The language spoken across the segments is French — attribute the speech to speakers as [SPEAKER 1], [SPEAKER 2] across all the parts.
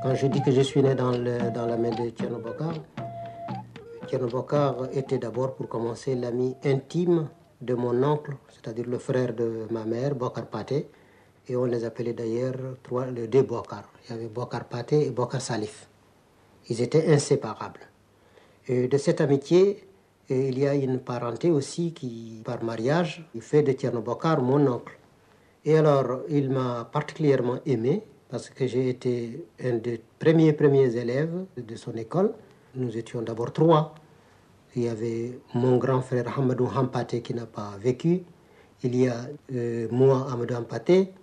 [SPEAKER 1] Quand je dis que je suis né dans la main de Thierno Bokar était d'abord, pour commencer, l'ami intime de mon oncle, c'est-à-dire le frère de ma mère, Bokar Paté, et on les appelait d'ailleurs les deux Bokar. Il y avait Bokar Paté et Bokar Salif. Ils étaient inséparables. Et de cette amitié, il y a une parenté aussi qui, par mariage, il fait de Thierno Bokar mon oncle. Et alors, il m'a particulièrement aimé parce que j'ai été un des premiers élèves de son école. Nous étions d'abord 3. Il y avait mon grand frère Hamadou Hampaté qui n'a pas vécu. Il y a moi, Amadou Hampaté,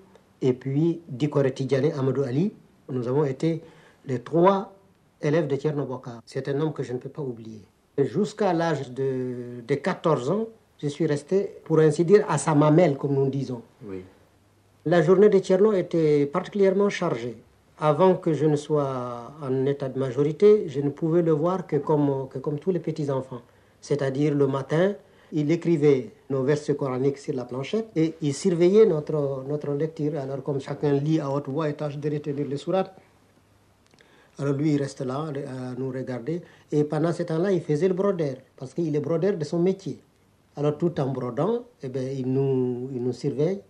[SPEAKER 1] et puis Dikore Tidjane, Amadou Ali. Nous avons été les 3 élèves de Thierno Bokar. C'est un homme que je ne peux pas oublier. Jusqu'à l'âge de 14 ans, je suis resté, pour ainsi dire, à sa mamelle, comme nous disons.
[SPEAKER 2] Oui.
[SPEAKER 1] La journée de Thierno était particulièrement chargée. Avant que je ne sois en état de majorité, je ne pouvais le voir que comme tous les petits-enfants. C'est-à-dire le matin, il écrivait nos versets coraniques sur la planchette et il surveillait notre lecture. Alors comme chacun lit à haute voix et tâche de retenir les sourates, alors lui, il reste là à nous regarder. Et pendant ce temps-là, il faisait le brodeur, parce qu'il est brodeur de son métier. Alors tout en brodant, il nous surveille.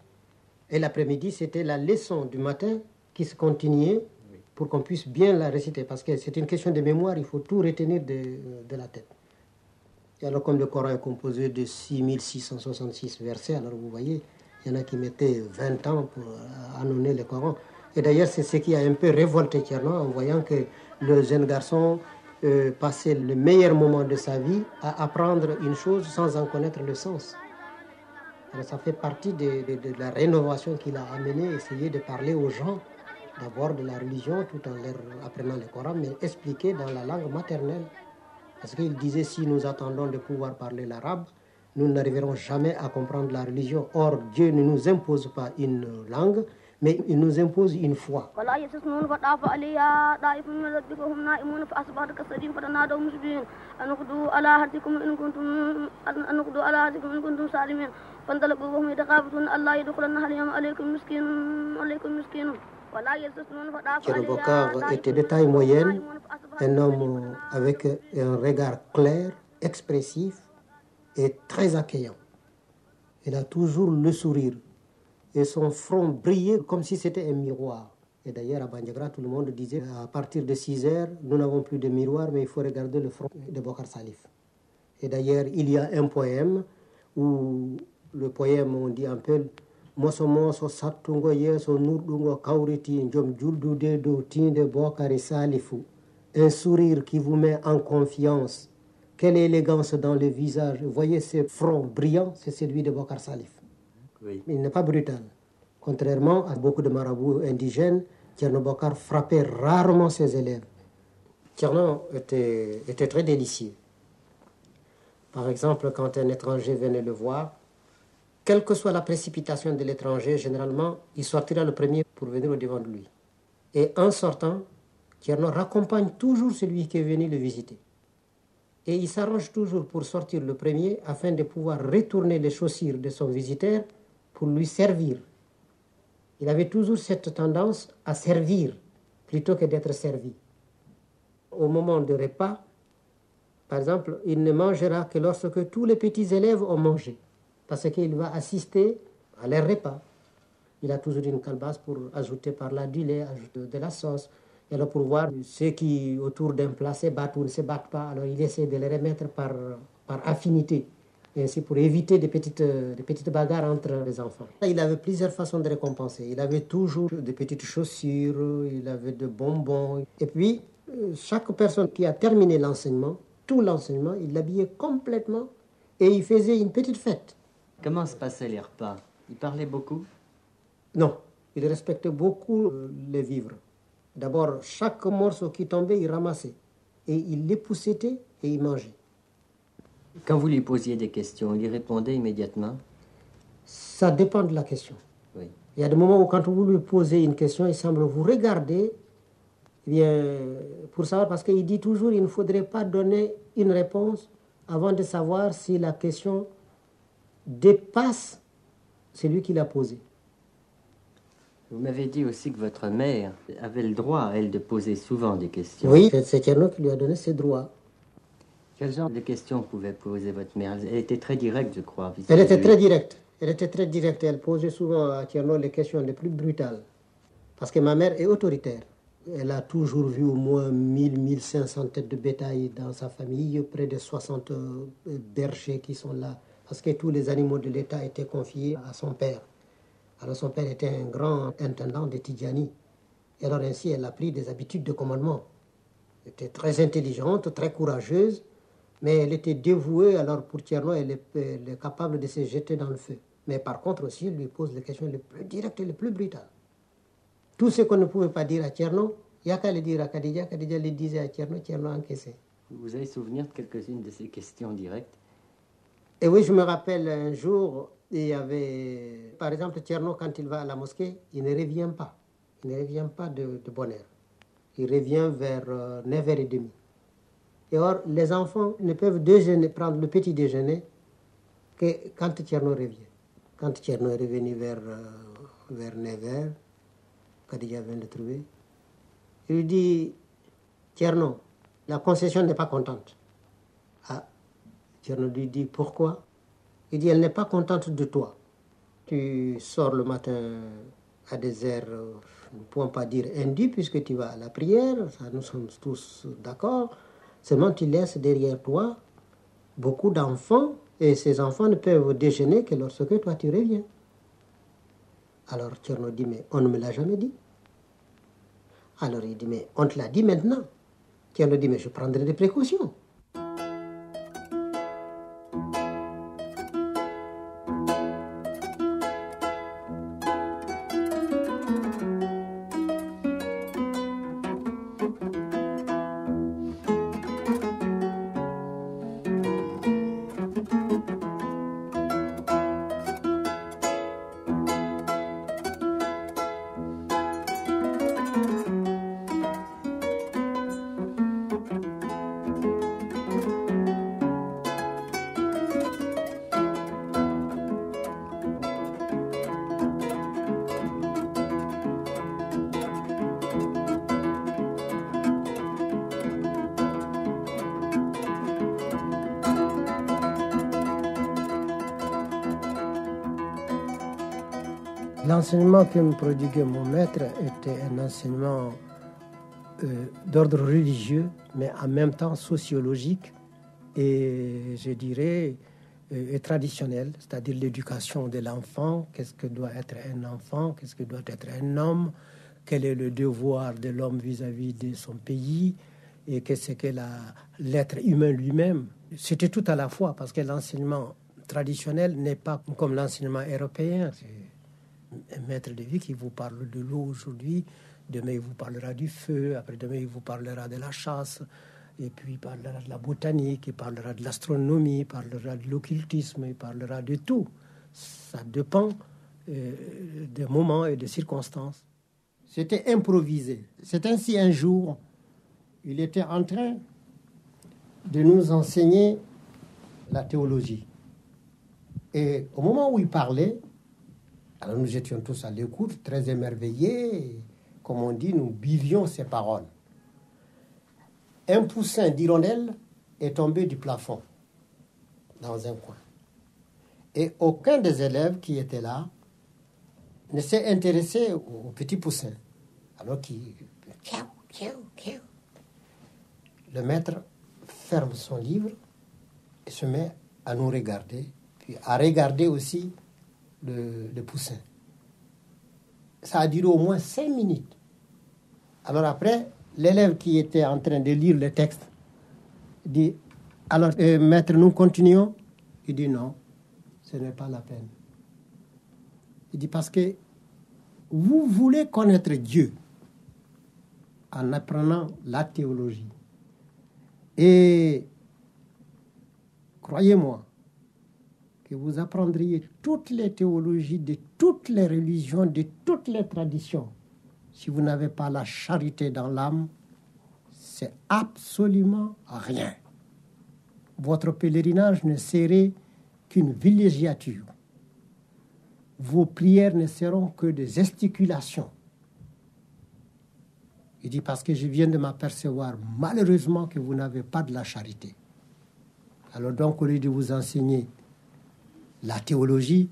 [SPEAKER 1] Et l'après-midi, c'était la leçon du matin qui se continuait pour qu'on puisse bien la réciter. Parce que c'est une question de mémoire, il faut tout retenir de la tête. Et alors comme le Coran est composé de 6666 versets, alors vous voyez, il y en a qui mettaient 20 ans pour annoncer le Coran. Et d'ailleurs, c'est ce qui a un peu révolté Thierno en voyant que le jeune garçon passait le meilleur moment de sa vie à apprendre une chose sans en connaître le sens. Alors ça fait partie de la rénovation qu'il a amené, essayer de parler aux gens d'abord de la religion tout en leur apprenant le Coran, mais expliquer dans la langue maternelle. Parce qu'il disait, si nous attendons de pouvoir parler l'arabe, nous n'arriverons jamais à comprendre la religion. Or, Dieu ne nous impose pas une langue, mais il nous impose une foi. Thierno Bokar était de taille moyenne, un homme avec un regard clair, expressif et très accueillant. Il a toujours le sourire et son front brillait comme si c'était un miroir. Et d'ailleurs, à Bandiagra, tout le monde disait, à partir de 6 heures, nous n'avons plus de miroir, mais il faut regarder le front de Bokar Salif. Et d'ailleurs, il y a un poème où le poème, on dit un peu, Moso sattungo yeso nurɗungo kawriti jom juldude dow tinde Bokar Salifou. Un sourire qui vous met en confiance. Quelle élégance dans le visage. Vous voyez ce front brillant, c'est celui de Bokar Salif.
[SPEAKER 2] Oui.
[SPEAKER 1] Il n'est pas brutal. Contrairement à beaucoup de marabouts indigènes, Thierno Bokar frappait rarement ses élèves. Thierno était très délicieux. Par exemple, quand un étranger venait le voir, quelle que soit la précipitation de l'étranger, généralement, il sortira le premier pour venir au devant de lui. Et en sortant, Thierno raccompagne toujours celui qui est venu le visiter. Et il s'arrange toujours pour sortir le premier afin de pouvoir retourner les chaussures de son visiteur pour lui servir. Il avait toujours cette tendance à servir plutôt que d'être servi. Au moment du repas, par exemple, il ne mangera que lorsque tous les petits élèves ont mangé, parce qu'il va assister à leur repas. Il a toujours une calebasse pour ajouter par là du lait, ajouter de la sauce. Et alors pour voir ceux qui autour d'un plat se battent ou ne se battent pas, alors il essaie de les remettre par affinité. Et c'est pour éviter des petites bagarres entre les enfants. Il avait plusieurs façons de récompenser. Il avait toujours des petites chaussures, il avait de bonbons. Et puis, chaque personne qui a terminé l'enseignement, tout l'enseignement, il l'habillait complètement et il faisait une petite fête.
[SPEAKER 2] Comment se passaient les repas? Il parlait beaucoup?
[SPEAKER 1] Non, il respectait beaucoup les vivres. D'abord, chaque morceau qui tombait, il ramassait. Et il l'époussetait et il mangeait.
[SPEAKER 2] Quand vous lui posiez des questions, il y répondait immédiatement?
[SPEAKER 1] Ça dépend de la question.
[SPEAKER 2] Oui.
[SPEAKER 1] Il y a des moments où quand vous lui posez une question, il semble vous regarder, eh bien, pour savoir, parce qu'il dit toujours, il ne faudrait pas donner une réponse avant de savoir si la question dépasse celui qui l'a posée.
[SPEAKER 2] Vous m'avez dit aussi que votre mère avait le droit, elle, de poser souvent des questions.
[SPEAKER 1] Oui, c'est Tcherno qui lui a donné ses droits.
[SPEAKER 2] Quel genre de questions pouvait poser votre mère? Elle était très directe, je crois.
[SPEAKER 1] Elle était très directe. Elle était très directe. Elle posait souvent à Tcherno les questions les plus brutales. Parce que ma mère est autoritaire. Elle a toujours vu au moins 1500 têtes de bétail dans sa famille, près de 60 bergers qui sont là. Parce que tous les animaux de l'État étaient confiés à son père. Alors son père était un grand intendant de Tidjani. Et alors ainsi, elle a pris des habitudes de commandement. Elle était très intelligente, très courageuse, mais elle était dévouée. Alors pour Tcherno, elle est capable de se jeter dans le feu. Mais par contre aussi, elle lui pose les questions les plus directes et les plus brutales. Tout ce qu'on ne pouvait pas dire à Tcherno, il n'y a qu'à le dire à Khadija. Khadija le disait à Tcherno, Tcherno encaissait.
[SPEAKER 2] Vous avez souvenir de quelques-unes de ces questions directes?
[SPEAKER 1] Et oui, je me rappelle un jour, il y avait, par exemple, Tcherno, quand il va à la mosquée, il ne revient pas. Il ne revient pas de bonne heure. Il revient vers 9h30. Et or, les enfants ne peuvent déjeuner, prendre le petit déjeuner que quand Tcherno revient. Quand Tcherno est revenu vers 9h, Khadija vient le trouver. Il lui dit, Tcherno, la concession n'est pas contente. Ah, Tcherno lui dit, pourquoi? Il dit, elle n'est pas contente de toi. Tu sors le matin à des heures, nous ne pouvons pas dire indues, puisque tu vas à la prière, ça, nous sommes tous d'accord. Seulement, tu laisses derrière toi beaucoup d'enfants, et ces enfants ne peuvent déjeuner que lorsque toi tu reviens. Alors Tcherno dit, mais on ne me l'a jamais dit. Alors il dit, mais on te l'a dit maintenant. Tcherno dit, mais je prendrai des précautions. L'enseignement que me prodiguait mon maître était un enseignement d'ordre religieux, mais en même temps sociologique et, je dirais, et traditionnel, c'est-à-dire l'éducation de l'enfant, qu'est-ce que doit être un enfant, qu'est-ce que doit être un homme, quel est le devoir de l'homme vis-à-vis de son pays, et qu'est-ce que l'être humain lui-même. C'était tout à la fois, parce que l'enseignement traditionnel n'est pas comme l'enseignement européen. C'est un maître de vie qui vous parle de l'eau aujourd'hui, demain il vous parlera du feu, après-demain il vous parlera de la chasse, et puis il parlera de la botanique, il parlera de l'astronomie, il parlera de l'occultisme, il parlera de tout. Ça dépend des moments et des circonstances. C'était improvisé. C'est ainsi un jour, il était en train de nous enseigner la théologie. Et au moment où il parlait, alors nous étions tous à l'écoute, très émerveillés. Et, comme on dit, nous buvions ses paroles. Un poussin d'hirondelle est tombé du plafond dans un coin. Et aucun des élèves qui étaient là ne s'est intéressé au petit poussin. Alors qu'il... Le maître ferme son livre et se met à nous regarder, puis à regarder aussi le poussin. Ça a duré au moins 5 minutes. Alors après, l'élève qui était en train de lire le texte dit, alors maître, nous continuons? Il dit non, ce n'est pas la peine. Il dit parce que vous voulez connaître Dieu en apprenant la théologie. Et croyez-moi, que vous apprendriez toutes les théologies de toutes les religions, de toutes les traditions. Si vous n'avez pas la charité dans l'âme, c'est absolument rien. Votre pèlerinage ne serait qu'une villégiature.
[SPEAKER 3] vos prières ne seront que des gesticulations. Il dit, parce que je viens de m'apercevoir malheureusement que vous n'avez pas de la charité. Alors donc, au lieu de vous enseigner la théologie,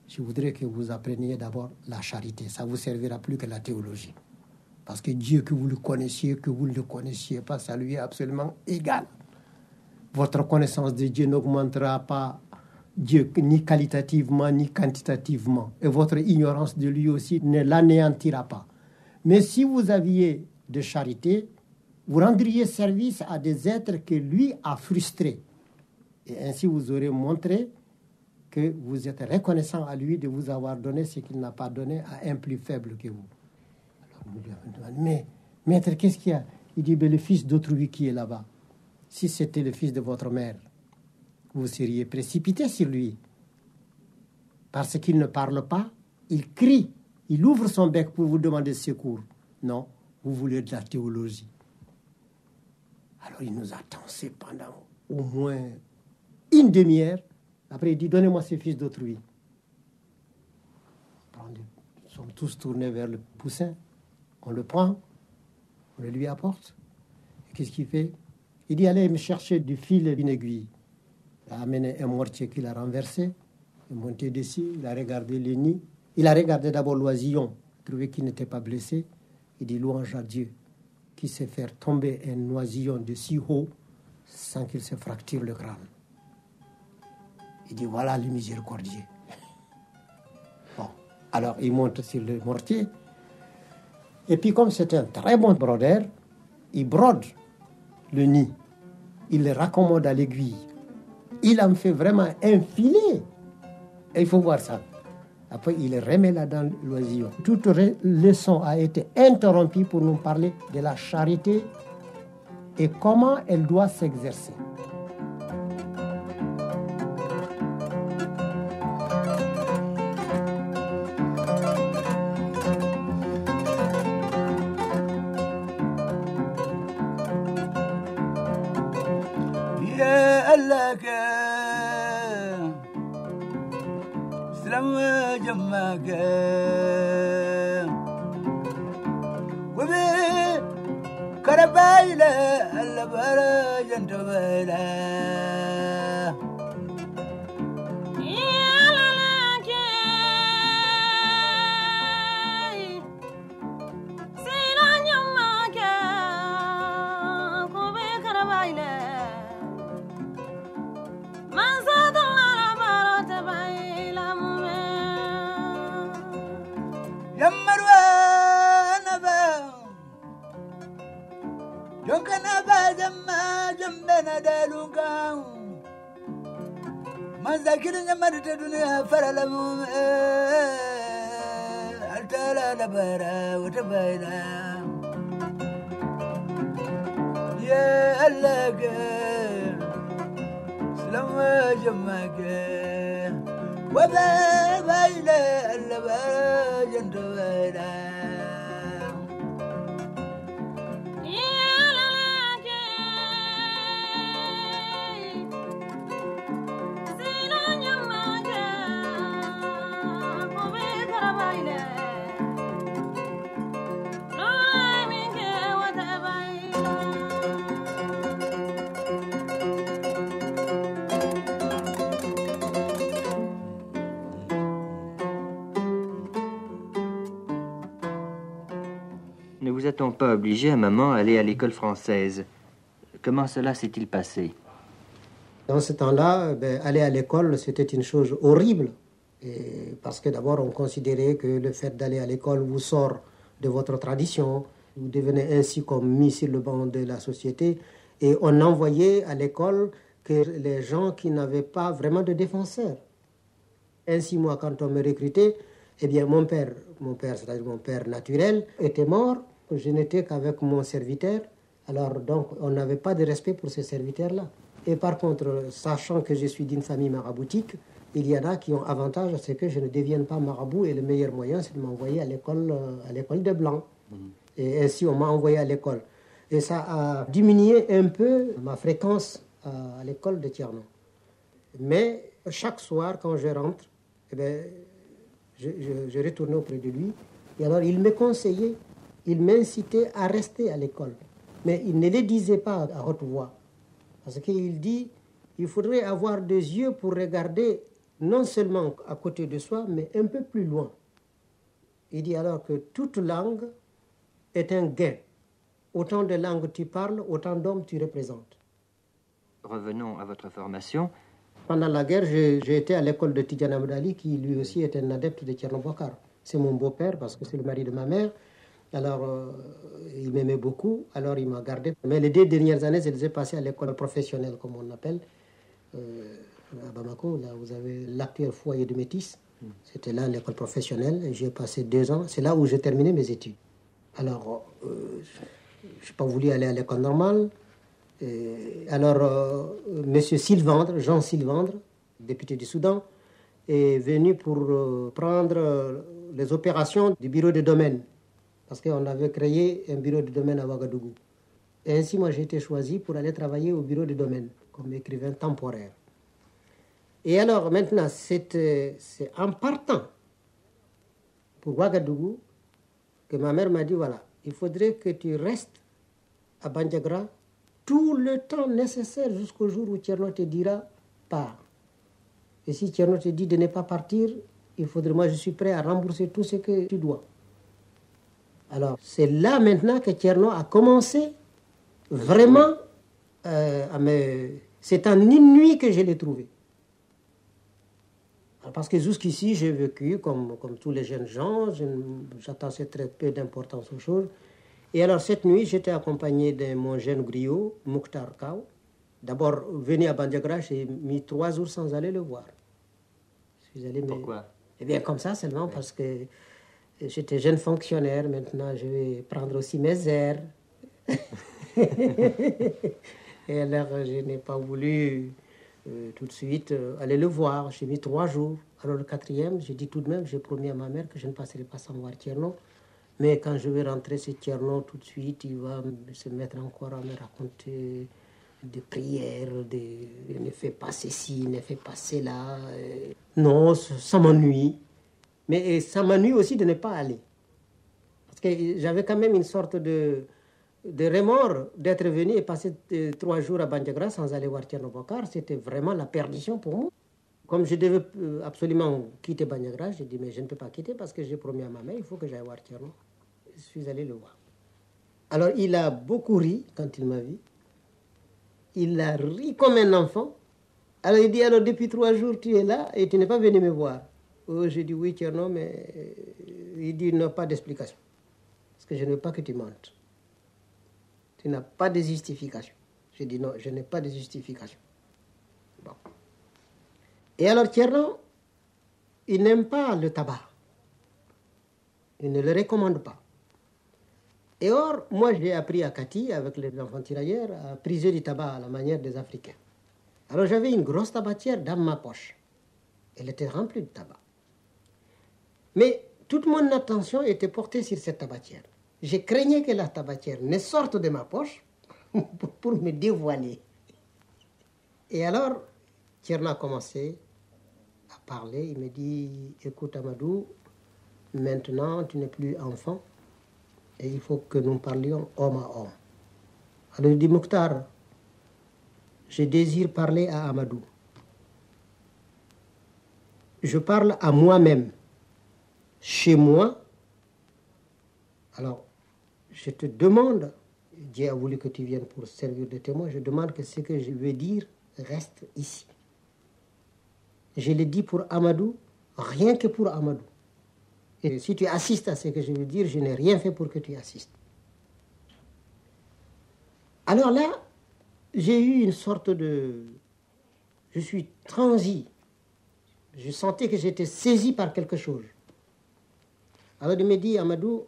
[SPEAKER 3] je voudrais que vous appreniez d'abord la charité. Ça ne vous servira plus que la théologie. Parce que Dieu, que vous le connaissiez, que vous ne le connaissiez pas, ça lui est absolument égal. Votre connaissance de Dieu n'augmentera pas Dieu ni qualitativement ni quantitativement. Et votre ignorance de lui aussi ne l'anéantira pas. Mais si vous aviez de charité, vous rendriez service à des êtres que lui a frustrés. Et ainsi vous aurez montré que vous êtes reconnaissant à lui de vous avoir donné ce qu'il n'a pas donné à un plus faible que vous. Alors nous lui avons demandé, mais maître, qu'est-ce qu'il y a? Il dit, le fils d'autrui qui est là-bas, si c'était le fils de votre mère, vous seriez précipité sur lui. Parce qu'il ne parle pas, il crie, il ouvre son bec pour vous demander secours. Non, vous voulez de la théologie. Alors il nous a tancés pendant au moins une demi-heure. Après il dit, donnez-moi ce fils d'autrui. Nous sommes tous tournés vers le poussin. On le prend, on le lui apporte. Et qu'est-ce qu'il fait? Il dit, allez me chercher du fil et d'une aiguille. Il a amené un mortier qu'il a renversé. Il est monté dessus, il a regardé les nids. Il a regardé d'abord l'oisillon, trouvé qu'il n'était pas blessé. Il dit, louange à Dieu, qui sait faire tomber un oisillon de si haut sans qu'il se fracture le crâne. Il dit, voilà le miséricordieux. Bon, alors il monte sur le mortier. Et puis comme c'est un très bon brodeur, il brode le nid. Il le raccommode à l'aiguille. Il en fait vraiment un filet. Et il faut voir ça. Après, il remet là dans l'oisillon. Toute leçon a été interrompue pour nous parler de la charité et comment elle doit s'exercer.
[SPEAKER 2] Ne vous a-t-on pas obligé à maman à aller à l'école française? Comment cela s'est-il passé?
[SPEAKER 1] Dans ce temps-là, aller à l'école, c'était une chose horrible. Et parce que d'abord, on considérait que le fait d'aller à l'école vous sort de votre tradition. Vous devenez ainsi comme mis sur le banc de la société. Et on envoyait à l'école que les gens qui n'avaient pas vraiment de défenseurs. Ainsi, moi, quand on me recrutait, eh bien, mon père, c'est-à-dire mon père naturel, était mort. Je n'étais qu'avec mon serviteur. Alors, donc, on n'avait pas de respect pour ce serviteur-là. Et par contre, sachant que je suis d'une famille maraboutique, il y en a qui ont avantage à ce que je ne devienne pas marabout. Et le meilleur moyen, c'est de m'envoyer à l'école de Blanc. Et ainsi, on m'a envoyé à l'école. Et ça a diminué un peu ma fréquence à l'école de Tierno. Mais chaque soir, quand je rentre, eh bien, je retournais auprès de lui. Et alors, il me conseillait, il m'incitait à rester à l'école. Mais il ne le disait pas à haute voix. Parce qu'il dit, il faudrait avoir des yeux pour regarder non seulement à côté de soi, mais un peu plus loin. Il dit alors que toute langue est un gain. Autant de langues tu parles, autant d'hommes tu représentes.
[SPEAKER 2] Revenons à votre formation.
[SPEAKER 1] Pendant la guerre, j'ai été à l'école de Tidjane Amadali, qui lui aussi est un adepte de Thierno Bokar. C'est mon beau-père, parce que c'est le mari de ma mère. Alors, il m'aimait beaucoup, alors il m'a gardé. Mais les 2 dernières années, je les ai passées à l'école professionnelle, comme on appelle, à Bamako. Là, vous avez l'actuel foyer de Métis. C'était là l'école professionnelle, et j'ai passé 2 ans. C'est là où j'ai terminé mes études. Alors, je n'ai pas voulu aller à l'école normale. Alors, M. Sylvandre, Jean Sylvandre, député du Soudan, est venu pour prendre les opérations du bureau de domaine. Parce qu'on avait créé un bureau de domaine à Ouagadougou. Et ainsi, moi, j'ai été choisi pour aller travailler au bureau de domaine, comme écrivain temporaire. Et alors, maintenant, c'est en partant pour Ouagadougou que ma mère m'a dit, voilà, il faudrait que tu restes à Bandiagra tout le temps nécessaire jusqu'au jour où Thierno te dira pars. Et si Thierno te dit de ne pas partir, il faudrait, moi je suis prêt à rembourser tout ce que tu dois. Alors c'est là maintenant que Thierno a commencé vraiment à me... C'est en une nuit que je l'ai trouvé. Alors, parce que jusqu'ici j'ai vécu comme tous les jeunes gens, j'attachais très peu d'importance aux choses. Et alors, cette nuit, j'étais accompagné de mon jeune griot, Mokhtar Kao. D'abord, venu à Bandiagra, j'ai mis 3 jours sans aller le voir. Je suis allé,
[SPEAKER 2] Pourquoi?
[SPEAKER 1] Eh bien, comme ça, seulement parce que j'étais jeune fonctionnaire. Maintenant, je vais prendre aussi mes airs. Et alors, je n'ai pas voulu tout de suite aller le voir. J'ai mis 3 jours. Alors, le 4e, j'ai dit tout de même, j'ai promis à ma mère que je ne passerai pas sans voir Thierno. Mais quand je vais rentrer chez Thierno, tout de suite, il va se mettre encore à me raconter des prières, ne fais pas ceci, ne fais pas cela. Non, ça m'ennuie. Mais ça m'ennuie aussi de ne pas aller. Parce que j'avais quand même une sorte de remords d'être venu et passer 3 jours à Bandiagra sans aller voir Thierno Bokar. C'était vraiment la perdition pour moi. Comme je devais absolument quitter Bandiagra, j'ai dit, mais je ne peux pas quitter parce que j'ai promis à ma mère, il faut que j'aille voir Thierno. Je suis allé le voir. Alors, il a beaucoup ri quand il m'a vu. Il a ri comme un enfant. Alors, il dit, alors, depuis 3 jours, tu es là et tu n'es pas venu me voir. Oh, j'ai dit, oui, Thierno, mais il dit, non, pas d'explication. Parce que je ne veux pas que tu mentes. Tu n'as pas de justification. J'ai dit, non, je n'ai pas de justification. Bon. Et alors, Thierno, il n'aime pas le tabac. Il ne le recommande pas. Et or, moi, j'ai appris à Kati, avec les enfants tirailleurs, à priser du tabac à la manière des Africains. Alors, j'avais une grosse tabatière dans ma poche. Elle était remplie de tabac. Mais toute mon attention était portée sur cette tabatière. Je craignais que la tabatière ne sorte de ma poche pour me dévoiler. Et alors, Thierno a commencé à parler. Il me dit, écoute Amadou, maintenant, tu n'es plus enfant. Et il faut que nous parlions homme à homme. Alors il dit, Mokhtar, je désire parler à Amadou. Je parle à moi-même. Chez moi, alors je te demande, Dieu a voulu que tu viennes pour servir de témoin, je demande que ce que je veux dire reste ici. Je le dis pour Amadou, rien que pour Amadou. Et si tu assistes à ce que je veux dire, je n'ai rien fait pour que tu assistes. Alors là, j'ai eu une sorte de... Je suis transi. Je sentais que j'étais saisi par quelque chose. Alors il me dit, Amadou,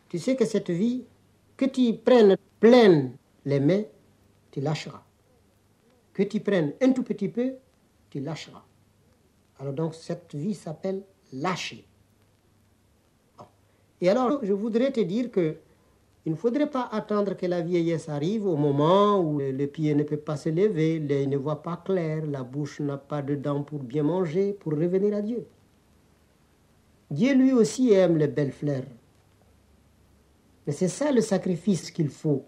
[SPEAKER 1] tu sais que cette vie, que tu prennes pleine les mains, tu lâcheras. Que tu prennes un tout petit peu, tu lâcheras. Alors donc cette vie s'appelle lâcher. Et alors, je voudrais te dire que il ne faudrait pas attendre que la vieillesse arrive au moment où le pied ne peut pas se lever, l'œil ne voit pas clair, la bouche n'a pas de dents pour bien manger, pour revenir à Dieu. Dieu lui aussi aime les belles fleurs. Mais c'est ça le sacrifice qu'il faut.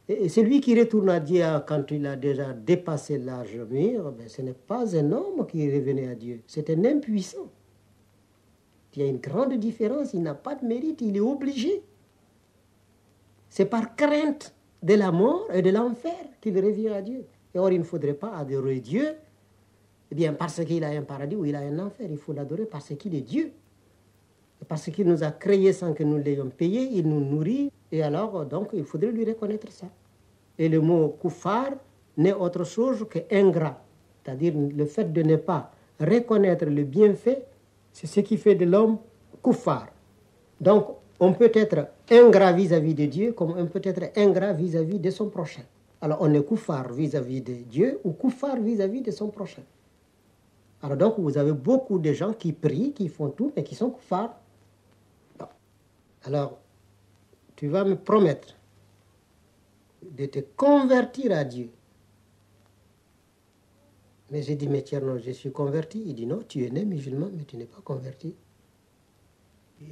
[SPEAKER 1] Et celui qui retourne à Dieu quand il a déjà dépassé l'âge mûr, ce n'est pas un homme qui est revenu à Dieu, c'est un impuissant. Il y a une grande différence, il n'a pas de mérite, il est obligé. C'est par crainte de la mort et de l'enfer qu'il revient à Dieu. Et or, il ne faudrait pas adorer Dieu parce qu'il a un paradis ou il a un enfer. Il faut l'adorer parce qu'il est Dieu. Et parce qu'il nous a créés sans que nous l'ayons payé, il nous nourrit. Et alors, donc, il faudrait lui reconnaître ça. Et le mot kuffar n'est autre chose que ingrat. C'est-à-dire le fait de ne pas reconnaître le bienfait, c'est ce qui fait de l'homme kuffar. Donc, on peut être ingrat vis-à-vis de Dieu comme on peut être ingrat vis-à-vis de son prochain. Alors, on est kuffar vis-à-vis de Dieu ou kuffar vis-à-vis de son prochain. Alors donc, vous avez beaucoup de gens qui prient, qui font tout, mais qui sont kuffar. Alors, tu vas me promettre de te convertir à Dieu. Mais j'ai dit, mais Tcherno, je suis converti. Il dit, non, tu es né musulman, mais tu n'es pas converti.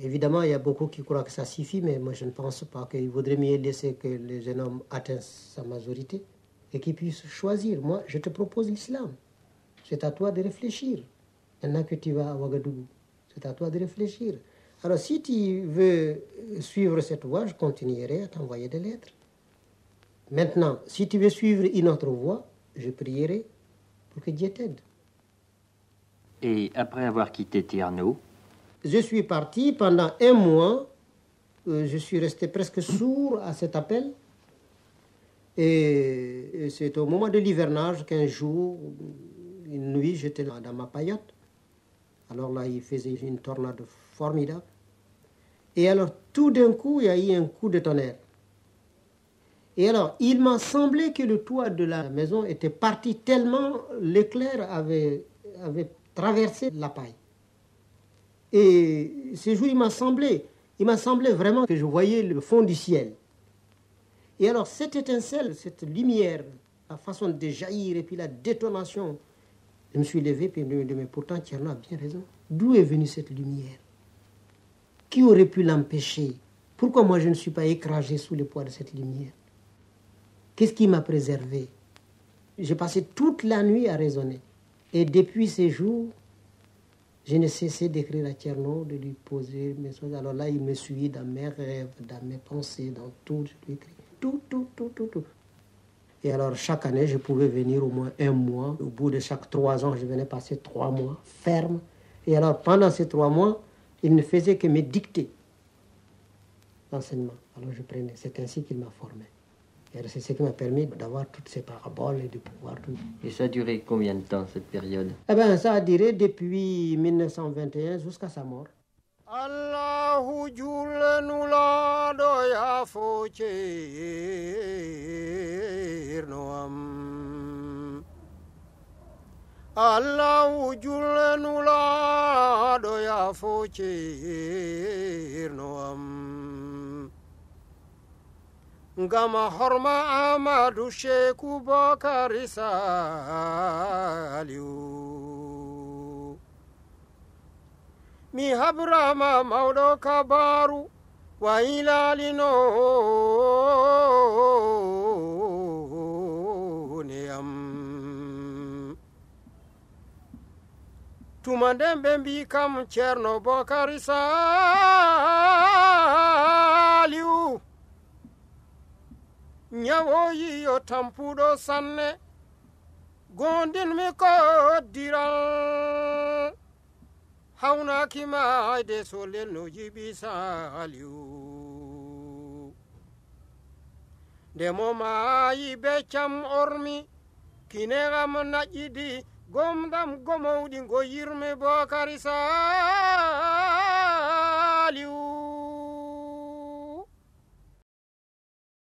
[SPEAKER 1] Évidemment, il y a beaucoup qui croient que ça suffit, mais moi je ne pense pas. Qu'il vaudrait mieux laisser que le jeune homme atteigne sa majorité et qu'il puisse choisir. Moi, je te propose l'islam. C'est à toi de réfléchir. Maintenant que tu vas à Ouagadougou, c'est à toi de réfléchir. Alors, si tu veux suivre cette voie, je continuerai à t'envoyer des lettres. Maintenant, si tu veux suivre une autre voie, je prierai pour que Dieu t'aide.
[SPEAKER 2] Et après avoir quitté Tierno,
[SPEAKER 1] je suis parti pendant 1 mois. Je suis resté presque sourd à cet appel. Et c'est au moment de l'hivernage qu'un jour, une nuit, j'étais dans ma paillote. Alors là, il faisait une tornade formidable. Et alors, tout d'un coup, il y a eu un coup de tonnerre. Et alors, il m'a semblé que le toit de la maison était parti tellement l'éclair avait traversé la paille. Et ce jour, il m'a semblé vraiment que je voyais le fond du ciel. Et alors, cette étincelle, cette lumière, la façon de jaillir et puis la détonation, je me suis levé et je me dis, mais pourtant, Tcherno a bien raison. D'où est venue cette lumière? Qui aurait pu l'empêcher? Pourquoi moi, je ne suis pas écrasé sous le poids de cette lumière? Qu'est-ce qui m'a préservé? J'ai passé toute la nuit à raisonner. Et depuis ces jours, je n'ai cessé d'écrire à Tcherno, de lui poser mes choses. Alors là, il me suit dans mes rêves, dans mes pensées, dans tout. Je lui écris tout. Et alors, chaque année, je pouvais venir au moins 1 mois. Au bout de chaque 3 ans, je venais passer 3 mois ferme. Et alors, pendant ces 3 mois, il ne faisait que me dicter l'enseignement. Alors, je prenais. C'est ainsi qu'il m'a formé. Et c'est ce qui m'a permis d'avoir toutes ces paraboles et de pouvoir tout.
[SPEAKER 2] Et ça a duré combien de temps, cette période?
[SPEAKER 1] Eh bien, ça a duré depuis 1921 jusqu'à sa mort. Allahu julnula doya fochir noam. Allahu julnula doya fochir noam. Ngama horma Amadou Sheku Bokari Saliou mi habrama mawdo kabaru wa ilalino niyam tumandembe mbi kam Tcherno Bokari Saliou nyawoyi yo tampuɗo sanne gondinmi ko diral hawnakima ayde solel no jibi Saliou ndemo maayi be cam ormi kinegam naƴƴidi gomdam gomowɗi go yirme Bokari Saliou